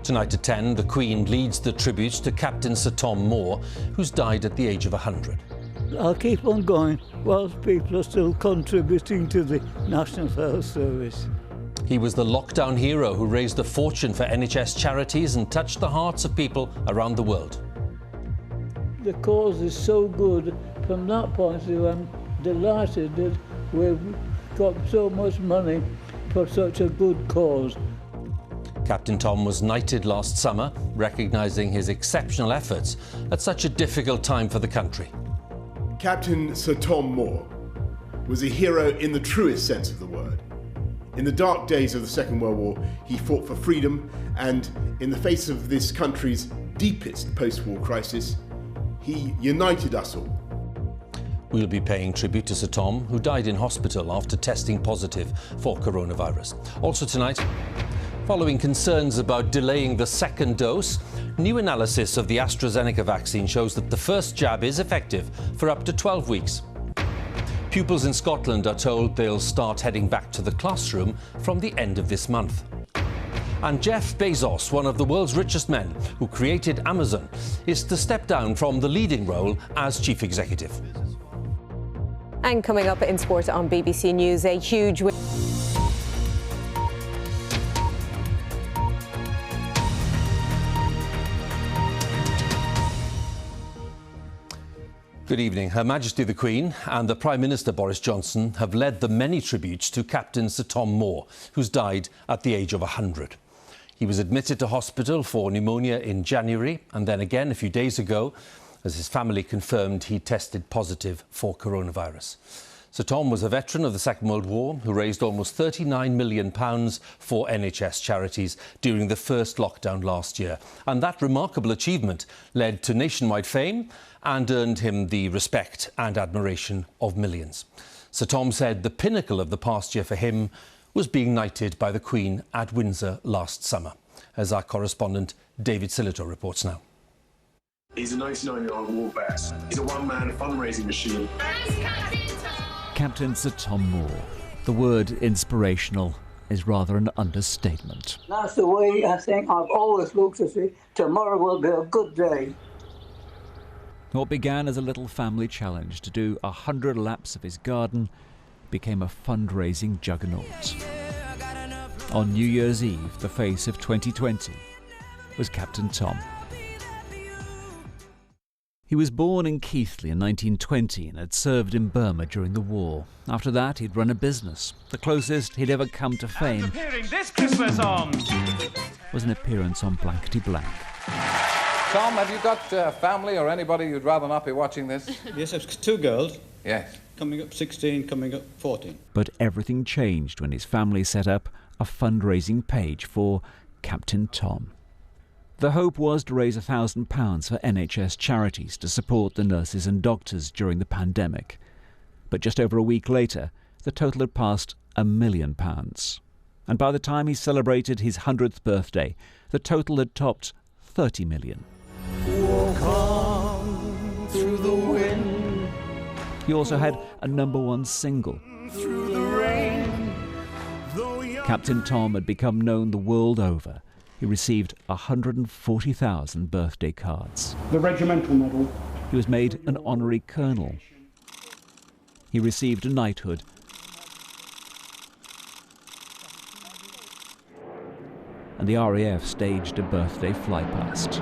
Tonight at 10, the Queen leads the tributes to Captain Sir Tom Moore, who's died at the age of 100. I'll keep on going whilst people are still contributing to the National Health Service. He was the lockdown hero who raised a fortune for NHS charities and touched the hearts of people around the world. The cause is so good. From that point of view, I'm delighted that we've got so much money for such a good cause. Captain Tom was knighted last summer, recognising his exceptional efforts at such a difficult time for the country. Captain Sir Tom Moore was a hero in the truest sense of the word. In the dark days of the Second World War, he fought for freedom, and in the face of this country's deepest post-war crisis, he united us all. We'll be paying tribute to Sir Tom, who died in hospital after testing positive for coronavirus. Also tonight, following concerns about delaying the second dose, new analysis of the AstraZeneca vaccine shows that the first jab is effective for up to 12 weeks. Pupils in Scotland are told they'll start heading back to the classroom from the end of this month. And Jeff Bezos, one of the world's richest men who created Amazon, is to step down from the leading role as chief executive. And coming up in sport on BBC News, a huge win. Good evening. Her Majesty the Queen and the Prime Minister Boris Johnson have led the many tributes to Captain Sir Tom Moore, who's died at the age of 100. He was admitted to hospital for pneumonia in January and then again a few days ago, as his family confirmed he tested positive for coronavirus. Sir Tom was a veteran of the Second World War who raised almost £39 million for NHS charities during the first lockdown last year. And that remarkable achievement led to nationwide fame and earned him the respect and admiration of millions. Sir Tom said the pinnacle of the past year for him was being knighted by the Queen at Windsor last summer, as our correspondent David Sillito reports now. He's a 99-year-old war vet. He's a one-man fundraising machine. Captain Sir Tom Moore. The word inspirational is rather an understatement. That's the way I think I've always looked at it. Tomorrow will be a good day. What began as a little family challenge to do 100 laps of his garden became a fundraising juggernaut. On New Year's Eve, the face of 2020 was Captain Tom. He was born in Keighley in 1920 and had served in Burma during the war. After that, he'd run a business. The closest he'd ever come to fame appearing this Christmas on was an appearance on Blankety Blank. Tom, have you got family or anybody you'd rather not be watching this? Yes, I've two girls. Yes. Coming up 16, coming up 14. But everything changed when his family set up a fundraising page for Captain Tom. The hope was to raise £1,000 for NHS charities to support the nurses and doctors during the pandemic. But just over a week later, the total had passed £1 million. And by the time he celebrated his 100th birthday, the total had topped £30 million. Walk on through the wind. He also had a #1 single. Through the rain. Captain Tom had become known the world over. He received 140,000 birthday cards. The regimental medal. He was made an honorary colonel. He received a knighthood. And the RAF staged a birthday flypast.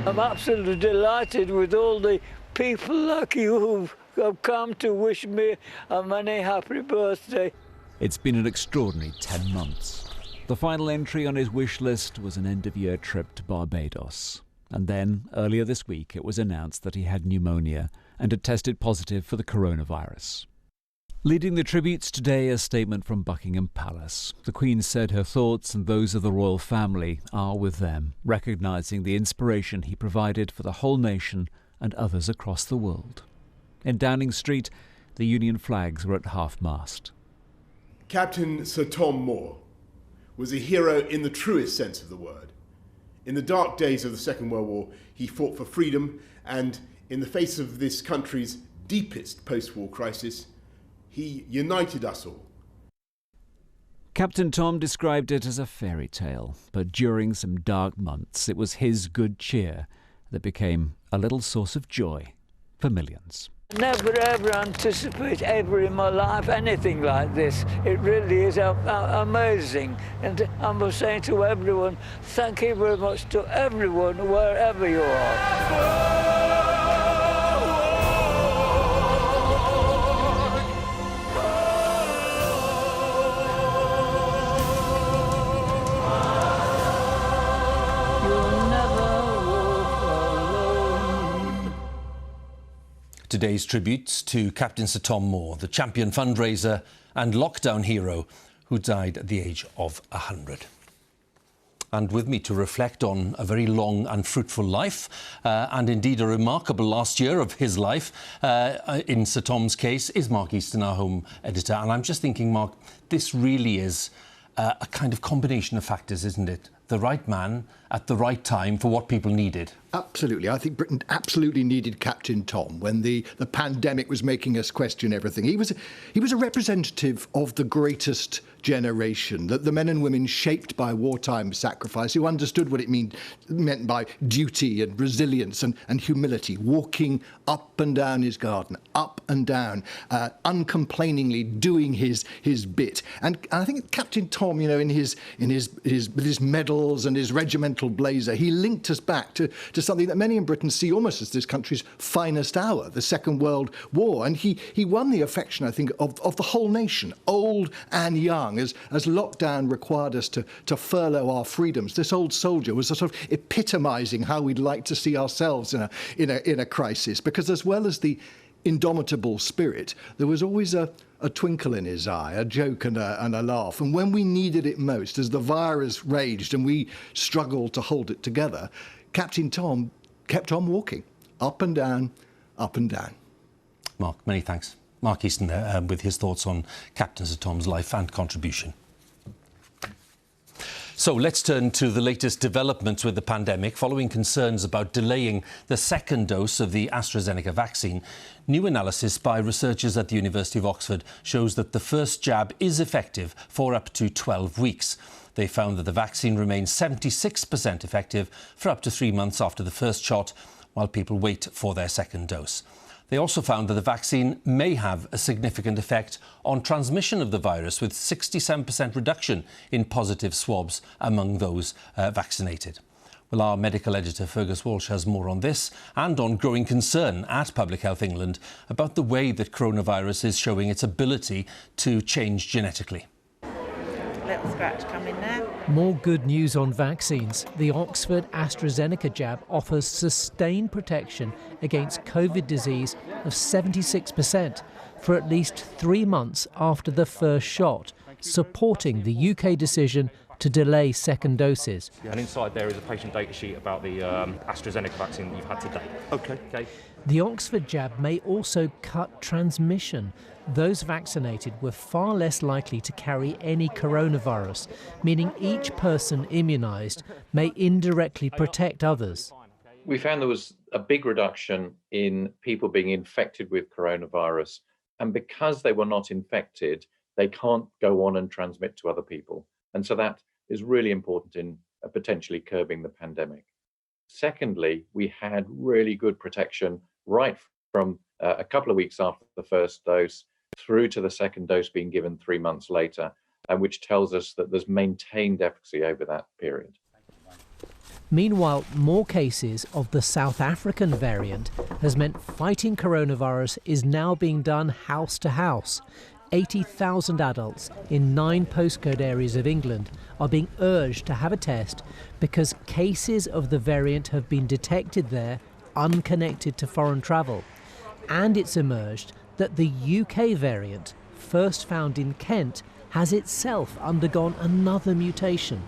I'm absolutely delighted with all the people like you who have come to wish me a many happy birthday. It's been an extraordinary 10 months. The final entry on his wish list was an end-of-year trip to Barbados. And then, earlier this week, it was announced that he had pneumonia and had tested positive for the coronavirus. Leading the tributes today, a statement from Buckingham Palace. The Queen said her thoughts and those of the royal family are with them, recognising the inspiration he provided for the whole nation and others across the world. In Downing Street, the Union flags were at half-mast. Captain Sir Tom Moore was a hero in the truest sense of the word. In the dark days of the Second World War, he fought for freedom, and in the face of this country's deepest post-war crisis, he united us all. Captain Tom described it as a fairy tale, but during some dark months it was his good cheer that became a little source of joy for millions. Never ever anticipate ever in my life anything like this. It really is amazing. And I must say to everyone, thank you very much to everyone, wherever you are. Today's tributes to Captain Sir Tom Moore, the champion fundraiser and lockdown hero who died at the age of 100. And with me to reflect on a very long and fruitful life, and indeed a remarkable last year of his life, in Sir Tom's case, is Mark Easton, our home editor. And I'm just thinking, Mark, this really is a kind of combination of factors, isn't it? The right man at the right time for what people needed. Absolutely. I think Britain absolutely needed Captain Tom when the pandemic was making us question everything. He was a representative of the greatest generation, the men and women shaped by wartime sacrifice, who understood what it meant by duty and resilience and humility, walking up and down his garden, up and down, uncomplainingly doing his bit. And I think Captain Tom, with his medals and his regimental blazer, he linked us back to something that many in Britain see almost as this country's finest hour, the Second World War. And he won the affection, I think, of the whole nation, old and young, as lockdown required us to furlough our freedoms. This old soldier was sort of epitomising how we'd like to see ourselves in a crisis, because as well as the indomitable spirit, there was always a twinkle in his eye, a joke and a laugh. And when we needed it most, as the virus raged and we struggled to hold it together, Captain Tom kept on walking, up and down, up and down. Mark, many thanks. Mark Easton there with his thoughts on Captain Sir Tom's life and contribution. So let's turn to the latest developments with the pandemic. Following concerns about delaying the second dose of the AstraZeneca vaccine, new analysis by researchers at the University of Oxford shows that the first jab is effective for up to 12 weeks. They found that the vaccine remains 76% effective for up to 3 months after the first shot, while people wait for their second dose. They also found that the vaccine may have a significant effect on transmission of the virus, with 67% reduction in positive swabs among those vaccinated. Well, our medical editor Fergus Walsh has more on this and on growing concern at Public Health England about the way that coronavirus is showing its ability to change genetically. Little scratch coming there. More good news on vaccines. The Oxford AstraZeneca jab offers sustained protection against COVID disease of 76% for at least 3 months after the first shot, supporting the UK decision to delay second doses. And inside there is a patient data sheet about the AstraZeneca vaccine that you've had to date. Okay. The Oxford jab may also cut transmission. Those vaccinated were far less likely to carry any coronavirus, meaning each person immunised may indirectly protect others. We found there was a big reduction in people being infected with coronavirus, and because they were not infected, they can't go on and transmit to other people. And so that is really important in potentially curbing the pandemic. Secondly, we had really good protection right from a couple of weeks after the first dose through to the second dose being given 3 months later, which tells us that there's maintained efficacy over that period. Meanwhile, more cases of the South African variant has meant fighting coronavirus is now being done house to house. 80,000 adults in 9 postcode areas of England are being urged to have a test because cases of the variant have been detected there, unconnected to foreign travel. And it's emerged that the UK variant, first found in Kent, has itself undergone another mutation.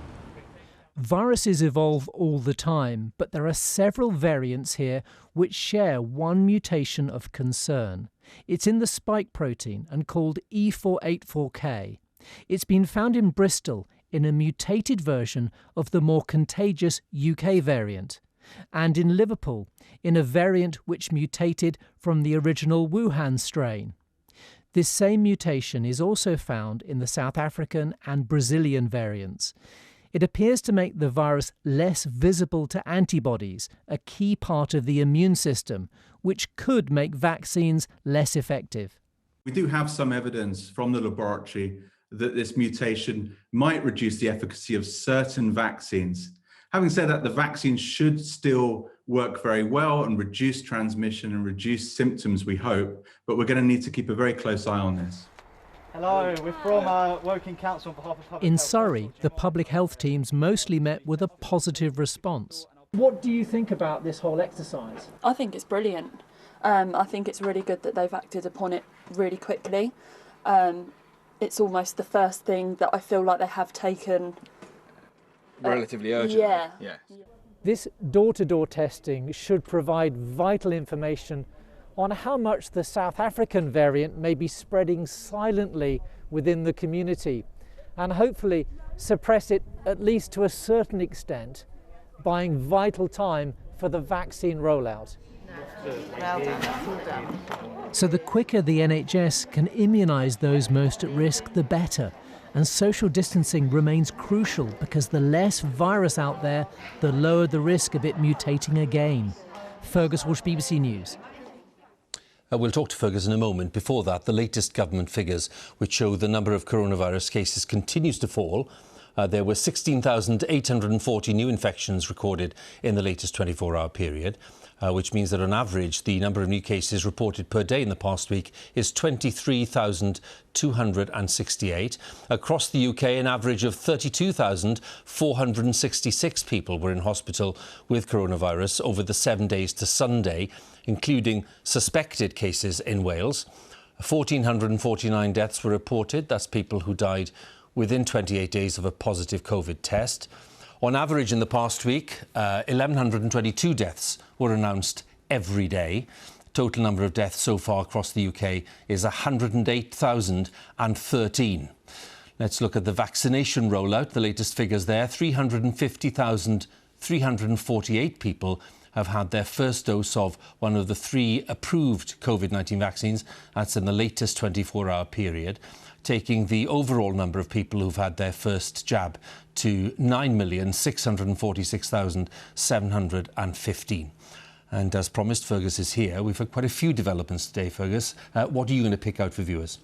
Viruses evolve all the time, but there are several variants here which share one mutation of concern. It's in the spike protein and called E484K. It's been found in Bristol in a mutated version of the more contagious UK variant, and in Liverpool in a variant which mutated from the original Wuhan strain. This same mutation is also found in the South African and Brazilian variants. It appears to make the virus less visible to antibodies, a key part of the immune system, which could make vaccines less effective. We do have some evidence from the laboratory that this mutation might reduce the efficacy of certain vaccines. Having said that, the vaccine should still work very well and reduce transmission and reduce symptoms, we hope, but we're going to need to keep a very close eye on this. Hello, we're from Woking Council on behalf of Public In Health. Surrey, the public health teams mostly met with a positive response. What do you think about this whole exercise? I think it's brilliant. I think it's really good that they've acted upon it really quickly. It's almost the first thing that I feel like they have taken relatively urgent. Yeah. This door-to-door testing should provide vital information on how much the South African variant may be spreading silently within the community, and hopefully suppress it at least to a certain extent, buying vital time for the vaccine rollout. Well done, that's all done. So the quicker the NHS can immunise those most at risk, the better. And social distancing remains crucial because the less virus out there, the lower the risk of it mutating again. Fergus Walsh, BBC News. We'll talk to Fergus in a moment. Before that, the latest government figures, which show the number of coronavirus cases continues to fall. There were 16,840 new infections recorded in the latest 24-hour period, which means that on average the number of new cases reported per day in the past week is 23,268. Across the UK, an average of 32,466 people were in hospital with coronavirus over the 7 days to Sunday, including suspected cases in Wales. 1,449 deaths were reported. That's people who died within 28 days of a positive COVID test. On average in the past week, 1,122 deaths were announced every day. Total number of deaths so far across the UK is 108,013. Let's look at the vaccination rollout. The latest figures there, 350,348 people have had their first dose of one of the 3 approved COVID-19 vaccines. That's in the latest 24-hour period, taking the overall number of people who've had their first jab to 9,646,715. And as promised, Fergus is here. We've had quite a few developments today, Fergus. What are you going to pick out for viewers?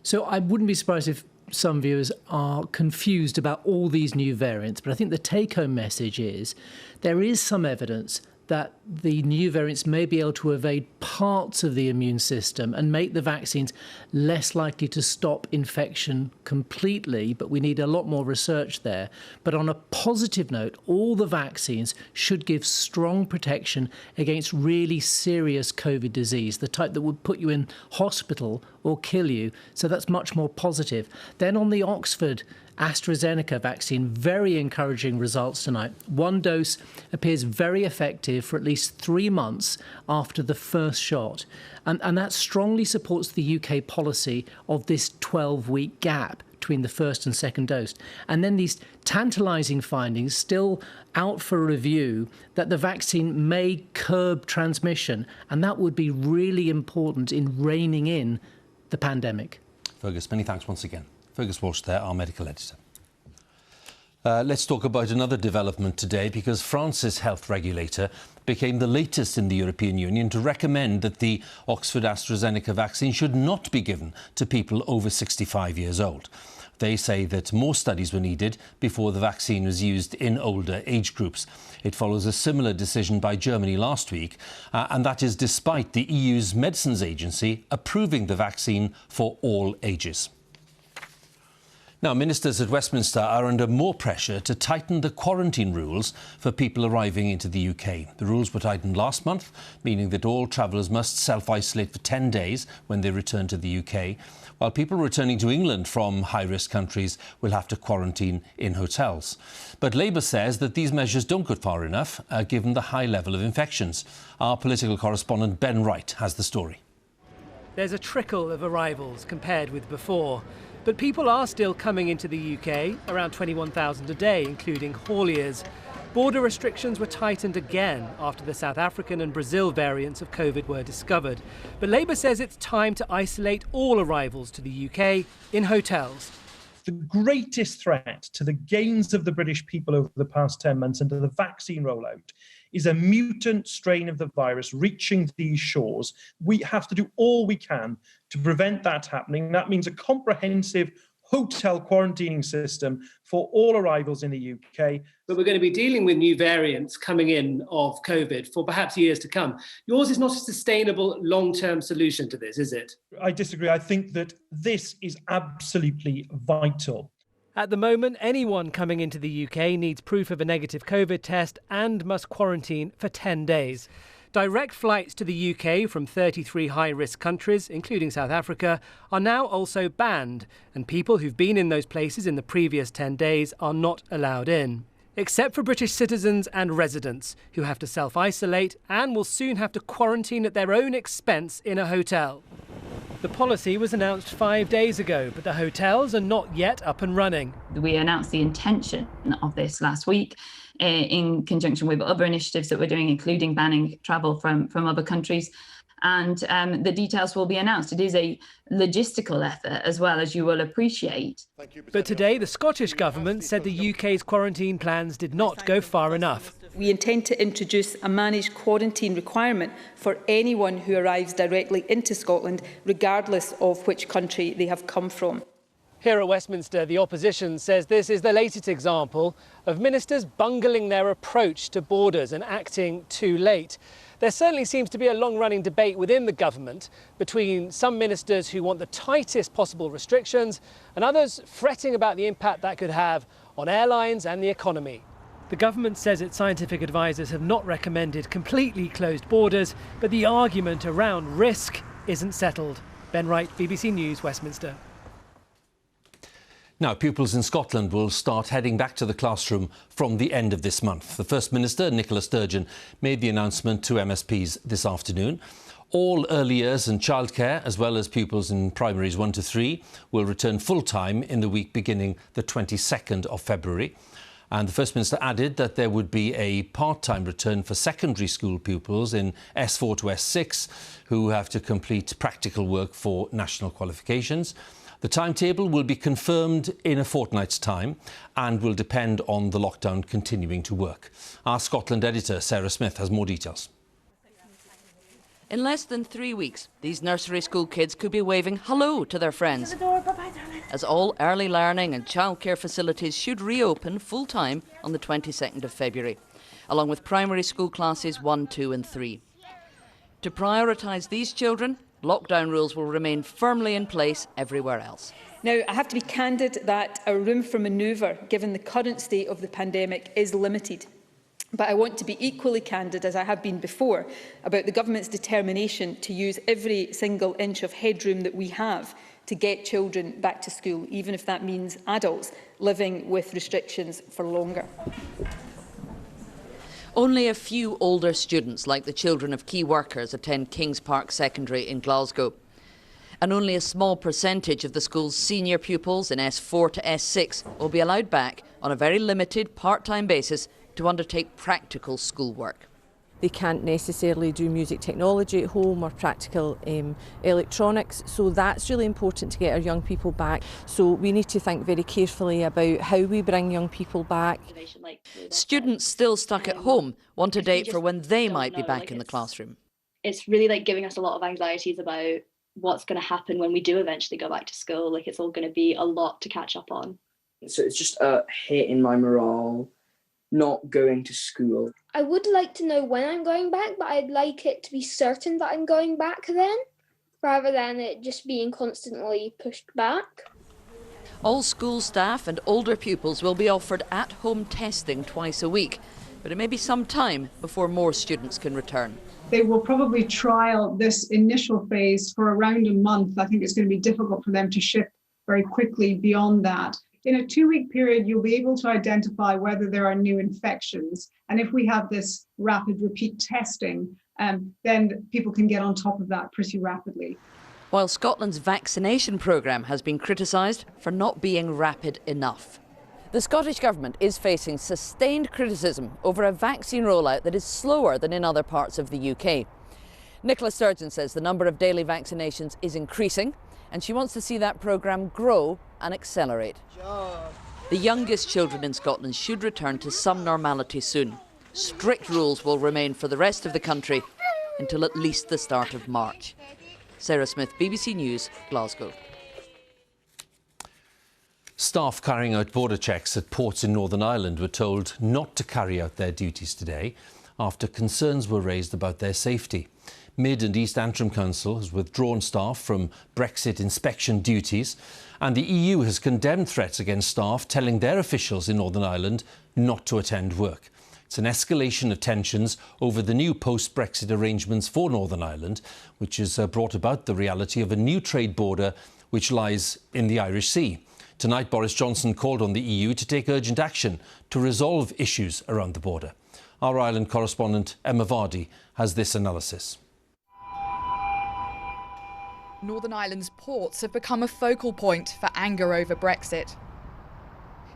So I wouldn't be surprised if some viewers are confused about all these new variants, but I think the take-home message is there is some evidence that the new variants may be able to evade parts of the immune system and make the vaccines less likely to stop infection completely, but we need a lot more research there. But on a positive note, all the vaccines should give strong protection against really serious COVID disease, the type that would put you in hospital or kill you. So that's much more positive. Then on the Oxford AstraZeneca vaccine, very encouraging results tonight. 1 dose appears very effective for at least 3 months after the first shot. And that strongly supports the UK policy of this 12-week gap between the first and second dose. And then these tantalising findings still out for review that the vaccine may curb transmission. And that would be really important in reining in the pandemic. Fergus, many thanks once again. Fergus Walsh there, our medical editor. Let's talk about another development today, because France's health regulator became the latest in the European Union to recommend that the Oxford AstraZeneca vaccine should not be given to people over 65 years old. They say that more studies were needed before the vaccine was used in older age groups. It follows a similar decision by Germany last week, and that is despite the EU's Medicines Agency approving the vaccine for all ages. Now, ministers at Westminster are under more pressure to tighten the quarantine rules for people arriving into the UK. The rules were tightened last month, meaning that all travellers must self-isolate for 10 days when they return to the UK, while people returning to England from high-risk countries will have to quarantine in hotels. But Labour says that these measures don't go far enough, given the high level of infections. Our political correspondent Ben Wright has the story. There's a trickle of arrivals compared with before. But people are still coming into the UK, around 21,000 a day, including hauliers. border restrictions were tightened again after the South African and Brazil variants of COVID were discovered. But Labour says it's time to isolate all arrivals to the UK in hotels. The greatest threat to the gains of the British people over the past 10 months and to the vaccine rollout is a mutant strain of the virus reaching these shores. We have to do all we can to prevent that happening. That means a comprehensive hotel quarantining system for all arrivals in the UK. But we're going to be dealing with new variants coming in of COVID for perhaps years to come. Yours is not a sustainable long-term solution to this, is it? I disagree. I think that this is absolutely vital. At the moment, anyone coming into the UK needs proof of a negative COVID test and must quarantine for 10 days. Direct flights to the UK from 33 high-risk countries, including South Africa, are now also banned, and people who've been in those places in the previous 10 days are not allowed in. Except for British citizens and residents, who have to self-isolate and will soon have to quarantine at their own expense in a hotel. The policy was announced 5 days ago, but the hotels are not yet up and running. We announced the intention of this last week in conjunction with other initiatives that we're doing, including banning travel from other countries. And the details will be announced. It is a logistical effort, as well, as you will appreciate. But today, the Scottish Government said the UK's quarantine plans did not go far enough. We intend to introduce a managed quarantine requirement for anyone who arrives directly into Scotland, regardless of which country they have come from. Here at Westminster, the opposition says this is the latest example of ministers bungling their approach to borders and acting too late. There certainly seems to be a long-running debate within the government between some ministers who want the tightest possible restrictions and others fretting about the impact that could have on airlines and the economy. The government says its scientific advisers have not recommended completely closed borders, but the argument around risk isn't settled. Ben Wright, BBC News, Westminster. Now, pupils in Scotland will start heading back to the classroom from the end of this month. The First Minister, Nicola Sturgeon, made the announcement to MSPs this afternoon. All early years and childcare, as well as pupils in primaries 1 to 3, will return full-time in the week beginning the 22nd of February. And the First Minister added that there would be a part-time return for secondary school pupils in S4 to S6 who have to complete practical work for national qualifications. The timetable will be confirmed in a fortnight's time and will depend on the lockdown continuing to work. Our Scotland editor, Sarah Smith, has more details. In less than 3 weeks, these nursery school kids could be waving hello to their friends, as all early learning and childcare facilities should reopen full-time on the 22nd of February, along with primary school classes 1, 2 and 3. To prioritise these children, lockdown rules will remain firmly in place everywhere else. Now, I have to be candid that our room for manoeuvre, given the current state of the pandemic, is limited. But I want to be equally candid, as I have been before, about the government's determination to use every single inch of headroom that we have to get children back to school, even if that means adults living with restrictions for longer. Only a few older students, like the children of key workers, attend Kings Park Secondary in Glasgow. And only a small percentage of the school's senior pupils in S4 to S6 will be allowed back on a very limited part-time basis to undertake practical schoolwork. They can't necessarily do music technology at home or practical electronics, so that's really important to get our young people back. So we need to think very carefully about how we bring young people back. Students still stuck at home want a date for when they might be back in the classroom. It's really giving us a lot of anxieties about what's going to happen when we do eventually go back to school. It's all going to be a lot to catch up on. So it's just a hit in my morale, not going to school. I would like to know when I'm going back, but I'd like it to be certain that I'm going back then, rather than it just being constantly pushed back. All school staff and older pupils will be offered at-home testing twice a week, but it may be some time before more students can return. They will probably trial this initial phase for around a month. I think it's going to be difficult for them to shift very quickly beyond that. In a 2-week period, you'll be able to identify whether there are new infections. And if we have this rapid repeat testing, then people can get on top of that pretty rapidly. While Scotland's vaccination programme has been criticised for not being rapid enough. The Scottish Government is facing sustained criticism over a vaccine rollout that is slower than in other parts of the UK. Nicola Sturgeon says the number of daily vaccinations is increasing and she wants to see that programme grow and accelerate. The youngest children in Scotland should return to some normality soon. Strict rules will remain for the rest of the country until at least the start of March. Sarah Smith, BBC News, Glasgow. Staff carrying out border checks at ports in Northern Ireland were told not to carry out their duties today after concerns were raised about their safety. Mid and East Antrim Council has withdrawn staff from Brexit inspection duties, and the EU has condemned threats against staff telling their officials in Northern Ireland not to attend work. It's an escalation of tensions over the new post-Brexit arrangements for Northern Ireland, which has brought about the reality of a new trade border which lies in the Irish Sea. Tonight, Boris Johnson called on the EU to take urgent action to resolve issues around the border. Our Ireland correspondent Emma Vardy has this analysis. Northern Ireland's ports have become a focal point for anger over Brexit.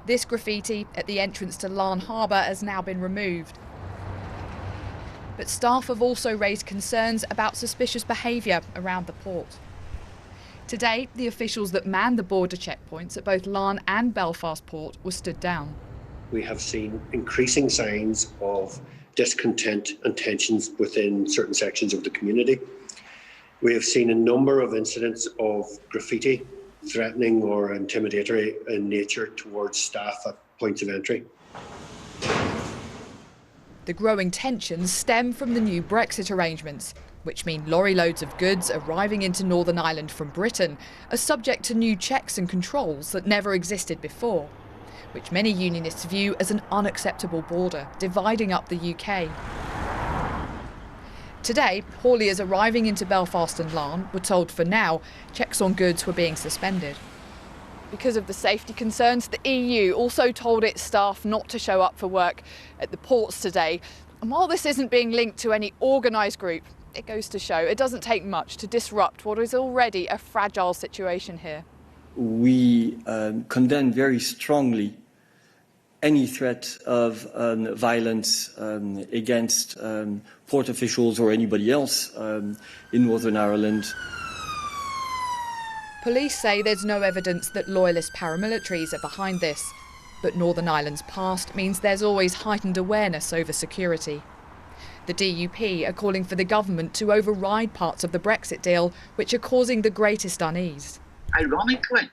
This graffiti at the entrance to Larne Harbour has now been removed. But staff have also raised concerns about suspicious behaviour around the port. Today, the officials that man the border checkpoints at both Larne and Belfast Port were stood down. We have seen increasing signs of discontent and tensions within certain sections of the community. We have seen a number of incidents of graffiti, threatening or intimidatory in nature towards staff at points of entry. The growing tensions stem from the new Brexit arrangements, which mean lorry loads of goods arriving into Northern Ireland from Britain are subject to new checks and controls that never existed before, which many unionists view as an unacceptable border, dividing up the UK. Today, hauliers arriving into Belfast and Larne were told for now checks on goods were being suspended. Because of the safety concerns, the EU also told its staff not to show up for work at the ports today. And while this isn't being linked to any organised group, it goes to show it doesn't take much to disrupt what is already a fragile situation here. We condemn very strongly any threat of violence against port officials or anybody else in Northern Ireland. Police say there's no evidence that loyalist paramilitaries are behind this, but Northern Ireland's past means there's always heightened awareness over security. The DUP are calling for the government to override parts of the Brexit deal, which are causing the greatest unease. Ironically,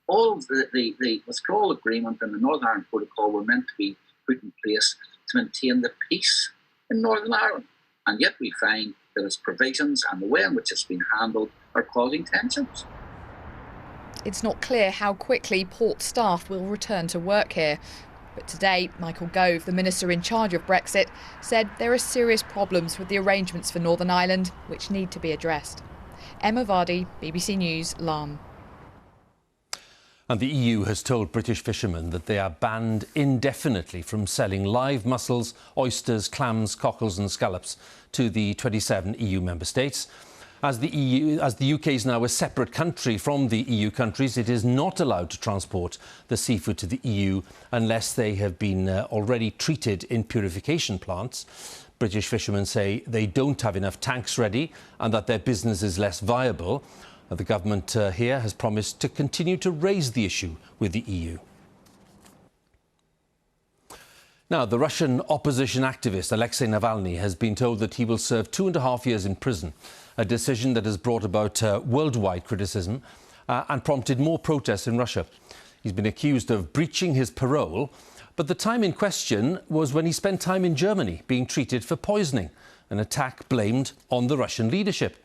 all of the withdrawal agreement and the Northern Ireland Protocol were meant to be put in place to maintain the peace in Northern Ireland. And yet we find that its provisions and the way in which it's been handled are causing tensions. It's not clear how quickly port staff will return to work here. But today, Michael Gove, the minister in charge of Brexit, said there are serious problems with the arrangements for Northern Ireland which need to be addressed. Emma Vardy, BBC News, Larne. And the EU has told British fishermen that they are banned indefinitely from selling live mussels, oysters, clams, cockles and scallops to the 27 EU member states. As the UK is now a separate country from the EU countries, it is not allowed to transport the seafood to the EU unless they have been already treated in purification plants. British fishermen say they don't have enough tanks ready and that their business is less viable. The government here has promised to continue to raise the issue with the EU. Now, the Russian opposition activist Alexei Navalny has been told that he will serve 2.5 years in prison, a decision that has brought about worldwide criticism and prompted more protests in Russia. He's been accused of breaching his parole, but the time in question was when he spent time in Germany being treated for poisoning, an attack blamed on the Russian leadership.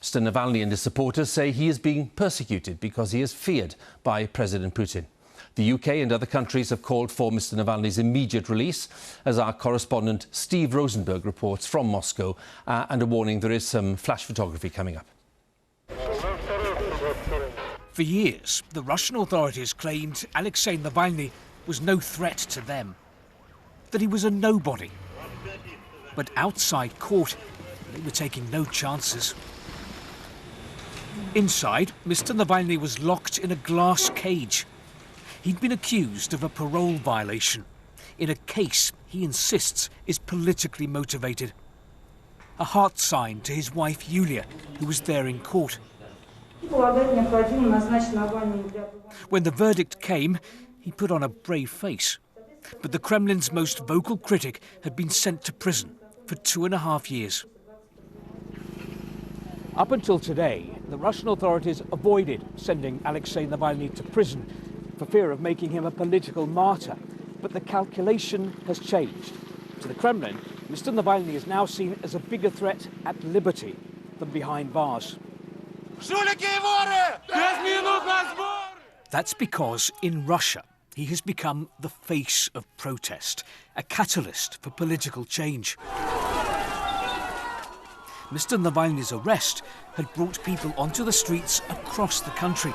Mr. Navalny and his supporters say he is being persecuted because he is feared by President Putin. The UK and other countries have called for Mr. Navalny's immediate release, as our correspondent Steve Rosenberg reports from Moscow, and a warning there is some flash photography coming up. For years, the Russian authorities claimed Alexei Navalny was no threat to them, that he was a nobody. But outside court, they were taking no chances. Inside, Mr. Navalny was locked in a glass cage. He'd been accused of a parole violation in a case he insists is politically motivated. A heart sign to his wife Yulia, who was there in court. When the verdict came, he put on a brave face. But the Kremlin's most vocal critic had been sent to prison for 2.5 years. Up until today, the Russian authorities avoided sending Alexei Navalny to prison for fear of making him a political martyr. But the calculation has changed. To the Kremlin, Mr. Navalny is now seen as a bigger threat at liberty than behind bars. That's because in Russia, he has become the face of protest, a catalyst for political change. Mr. Navalny's arrest had brought people onto the streets across the country.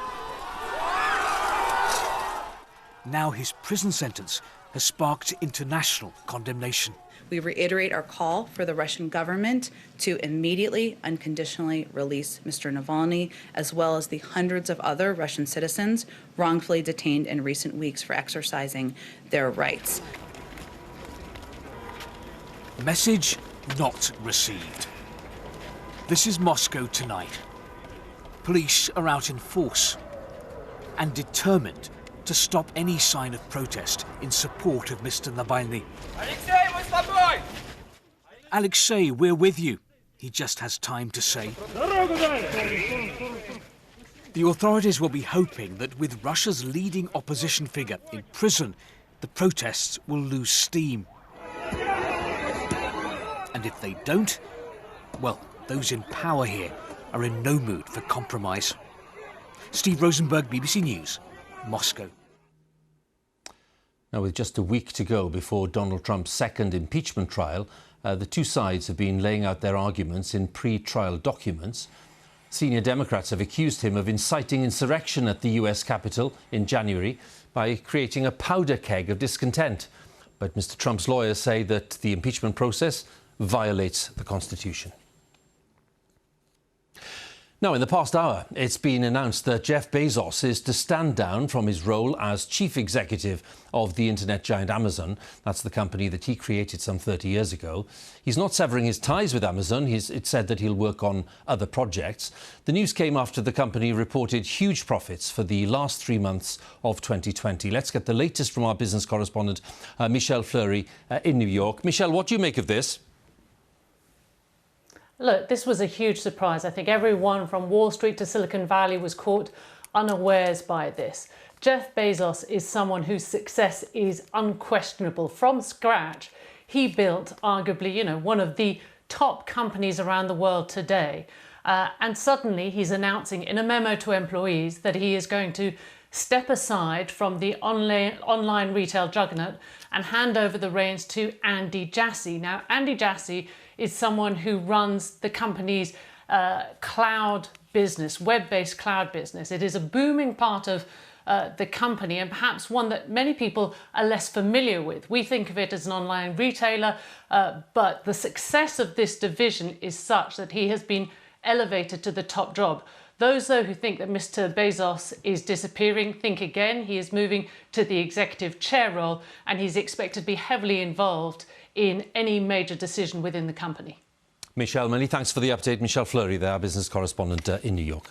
Now his prison sentence has sparked international condemnation. We reiterate our call for the Russian government to immediately, unconditionally release Mr. Navalny, as well as the hundreds of other Russian citizens wrongfully detained in recent weeks for exercising their rights. Message not received. This is Moscow tonight. Police are out in force and determined to stop any sign of protest in support of Mr. Navalny. Alexei, we're with you, he just has time to say. The authorities will be hoping that with Russia's leading opposition figure in prison, the protests will lose steam. And if they don't, well, those in power here are in no mood for compromise. Steve Rosenberg, BBC News, Moscow. Now, with just a week to go before Donald Trump's second impeachment trial, the two sides have been laying out their arguments in pre-trial documents. Senior Democrats have accused him of inciting insurrection at the US Capitol in January by creating a powder keg of discontent. But Mr. Trump's lawyers say that the impeachment process violates the Constitution. Now, in the past hour, it's been announced that Jeff Bezos is to stand down from his role as chief executive of the internet giant Amazon. That's the company that he created some 30 years ago. He's not severing his ties with Amazon. It's said that he'll work on other projects. The news came after the company reported huge profits for the last 3 months of 2020. Let's get the latest from our business correspondent, Michelle Fleury, in New York. Michelle, what do you make of this? Look, this was a huge surprise. I think everyone from Wall Street to Silicon Valley was caught unawares by this. Jeff Bezos is someone whose success is unquestionable. From scratch, he built arguably, one of the top companies around the world today. And suddenly he's announcing in a memo to employees that he is going to step aside from the online retail juggernaut and hand over the reins to Andy Jassy. Now, Andy Jassy is someone who runs the company's cloud business, web-based cloud business. It is a booming part of the company and perhaps one that many people are less familiar with. We think of it as an online retailer, but the success of this division is such that he has been elevated to the top job. Those, though, who think that Mr. Bezos is disappearing, think again. He is moving to the executive chair role and he's expected to be heavily involved in any major decision within the company. Michelle, many thanks for the update. Michelle Fleury, our business correspondent in New York.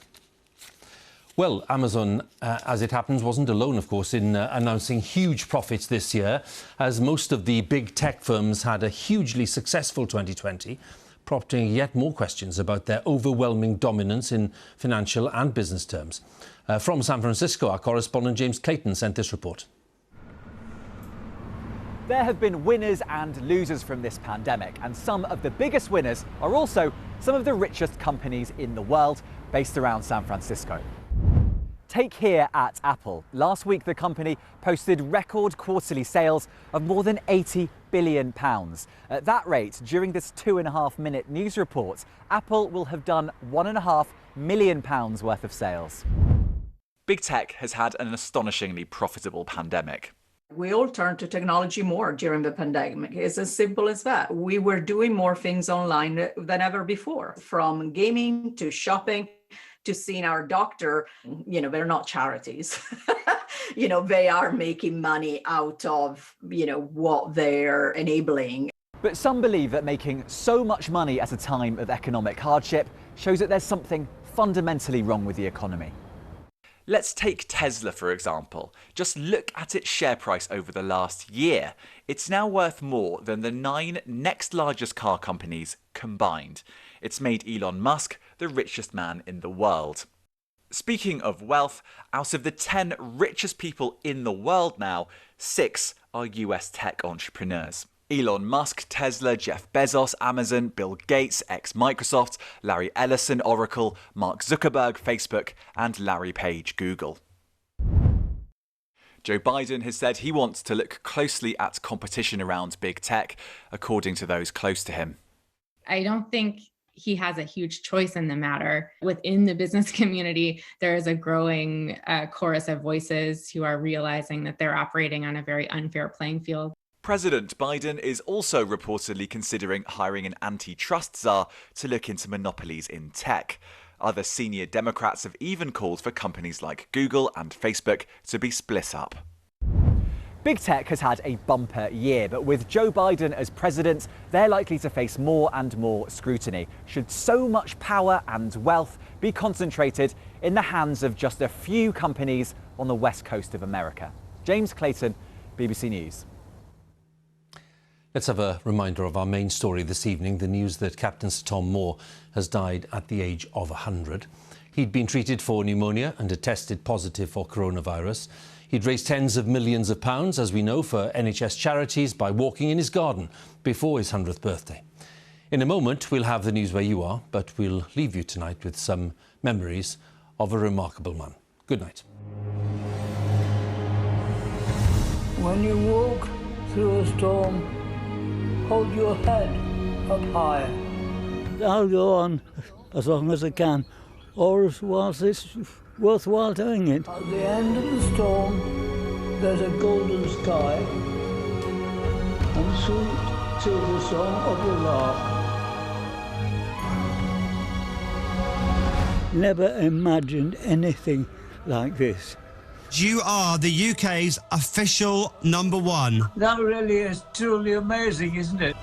Well, Amazon, as it happens, wasn't alone, of course, in announcing huge profits this year, as most of the big tech firms had a hugely successful 2020. Prompting yet more questions about their overwhelming dominance in financial and business terms. From San Francisco, our correspondent James Clayton sent this report. There have been winners and losers from this pandemic, and some of the biggest winners are also some of the richest companies in the world, based around San Francisco. Take here at Apple. Last week, the company posted record quarterly sales of more than £80 billion. At that rate, during this 2.5-minute news report, Apple will have done £1.5 million worth of sales. Big tech has had an astonishingly profitable pandemic. We all turned to technology more during the pandemic. It's as simple as that. We were doing more things online than ever before, from gaming to shopping to seeing our doctor. They're not charities. they are making money out of, what they're enabling. But some believe that making so much money at a time of economic hardship shows that there's something fundamentally wrong with the economy. Let's take Tesla, for example. Just look at its share price over the last year. It's now worth more than the 9 next largest car companies combined. It's made Elon Musk the richest man in the world. Speaking of wealth, out of the 10 richest people in the world now, 6 are US tech entrepreneurs. Elon Musk, Tesla, Jeff Bezos, Amazon, Bill Gates, ex-Microsoft, Larry Ellison, Oracle, Mark Zuckerberg, Facebook, and Larry Page, Google. Joe Biden has said he wants to look closely at competition around big tech, according to those close to him. I don't think he has a huge choice in the matter. Within the business community, there is a growing chorus of voices who are realizing that they're operating on a very unfair playing field. President Biden is also reportedly considering hiring an antitrust czar to look into monopolies in tech. Other senior Democrats have even called for companies like Google and Facebook to be split up. Big tech has had a bumper year, but with Joe Biden as president, they're likely to face more and more scrutiny, should so much power and wealth be concentrated in the hands of just a few companies on the west coast of America. James Clayton, BBC News. Let's have a reminder of our main story this evening, the news that Captain Sir Tom Moore has died at the age of 100. He'd been treated for pneumonia and had tested positive for coronavirus. He'd raised tens of millions of pounds, as we know, for NHS charities by walking in his garden before his 100th birthday. In a moment, we'll have the news where you are, but we'll leave you tonight with some memories of a remarkable man. Good night. When you walk through a storm, hold your head up high. I'll go on as long as I can, or whilst it's worthwhile doing it. At the end of the storm, there's a golden sky and sweet silver song of the lark. Never imagined anything like this. You are the UK's official #1. That really is truly amazing, isn't it?